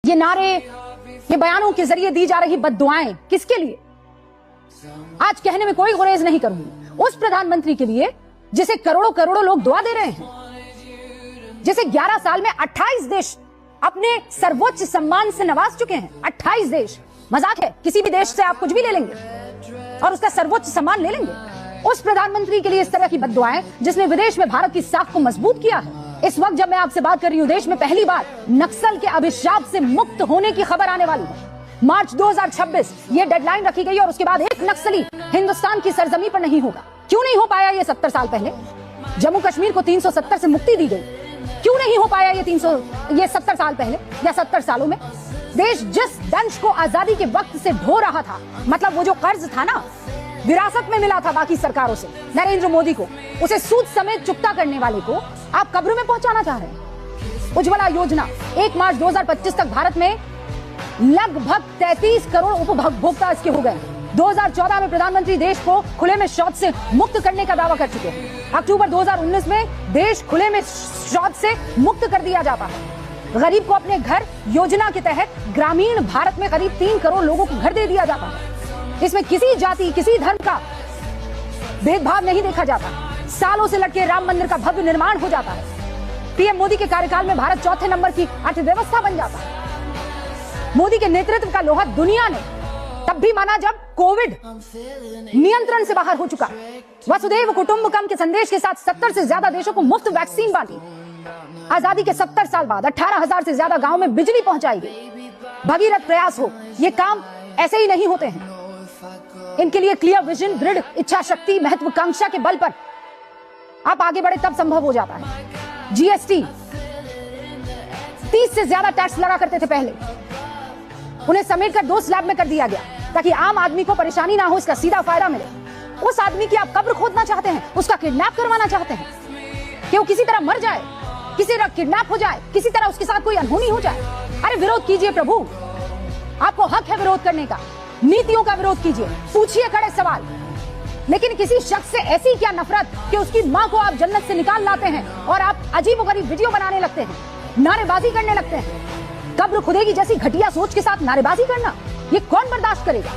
ये नारे, ये बयानों के जरिए दी जा रही बद्दुआएं किसके लिए? आज कहने में कोई गुरेज नहीं करूंगी उस प्रधानमंत्री के लिए जिसे करोड़ों करोड़ों लोग दुआ दे रहे हैं, जिसे 11 साल में 28 देश अपने सर्वोच्च सम्मान से नवाज चुके हैं। 28 देश, मजाक है? किसी भी देश से आप कुछ भी ले लेंगे और उसका सर्वोच्च सम्मान ले लेंगे। उस प्रधानमंत्री के लिए इस तरह की बद्दुआएं जिसने विदेश में भारत की साख को मजबूत किया है। इस वक्त जब मैं आपसे बात कर रही हूं, देश में पहली बार नक्सल के अभिशाप से मुक्त होने की खबर आने वाली है। मार्च 2026 ये डेडलाइन रखी गई और उसके बाद एक नक्सली हिंदुस्तान की सरजमी पर नहीं होगा। क्यों नहीं हो पाया ये 70 साल पहले? जम्मू कश्मीर को 370 से मुक्ति दी गई, क्यों नहीं हो पाया ये 70 साल पहले या 70 सालों में? देश जिस दंश को आजादी के वक्त से ढो रहा था, मतलब वो जो कर्ज था ना, विरासत में मिला था बाकी सरकारों से नरेंद्र मोदी को, उसे सूद समेत चुकता करने वाले को आप कब्र में पहुंचाना चाह रहे हैं। उज्ज्वला योजना 1 मार्च 2025 तक भारत में लगभग 33 करोड़ उपभोक्ता इसके हो गए। 2014 में प्रधानमंत्री देश को खुले में शौच से मुक्त करने का दावा कर चुके हैं। अक्टूबर 2019 में देश खुले में शौच से मुक्त कर दिया जाता है। गरीब को अपने घर योजना के तहत ग्रामीण भारत में करीब 3 करोड़ लोगों को घर दे दिया जाता है। इसमें किसी जाति, किसी धर्म का भेदभाव नहीं देखा जाता। सालों से लटके राम मंदिर का भव्य निर्माण हो जाता है। पीएम मोदी के कार्यकाल में भारत चौथे नंबर की अर्थव्यवस्था बन जाता है। मोदी के नेतृत्व का लोहा दुनिया ने तब भी माना जब कोविड नियंत्रण से बाहर हो चुका। वसुधैव कुटुंबकम के संदेश के साथ 70 से ज्यादा देशों को मुफ्त वैक्सीन बांटी। आजादी के 70 साल बाद 18,000 से ज्यादा गांवों में बिजली पहुंचाई गई। भगीरथ प्रयास हो, ये काम ऐसे ही नहीं होते हैं। इनके लिए क्लियर विजन, दृढ़ इच्छा शक्ति, महत्वाकांक्षा के बल पर आप आगे बढ़े तब संभव हो जाता है। जीएसटी 30 से ज्यादा टैक्स लगा करते थे पहले, उन्हें समेटकर 2 स्लैब में कर दिया गया ताकि आम आदमी को परेशानी ना हो, इसका सीधा फायदा मिले। उस आदमी की आप कब्र खोदना चाहते हैं, उसका किडनैप करवाना चाहते हैं कि वो किसी तरह मर जाए, किसी तरह किडनैप हो जाए, किसी तरह उसके साथ कोई अनहोनी हो जाए। अरे विरोध कीजिए प्रभु, आपको हक है विरोध करने का। नीतियों का विरोध कीजिए, पूछिए कड़े सवाल, लेकिन किसी शख्स से ऐसी क्या नफरत कि उसकी माँ को आप जन्नत से निकाल लाते हैं और आप अजीबोगरीब वीडियो बनाने लगते हैं, नारेबाजी करने लगते हैं। कब्र खुदेगी जैसी घटिया सोच के साथ नारेबाजी करना, ये कौन बर्दाश्त करेगा?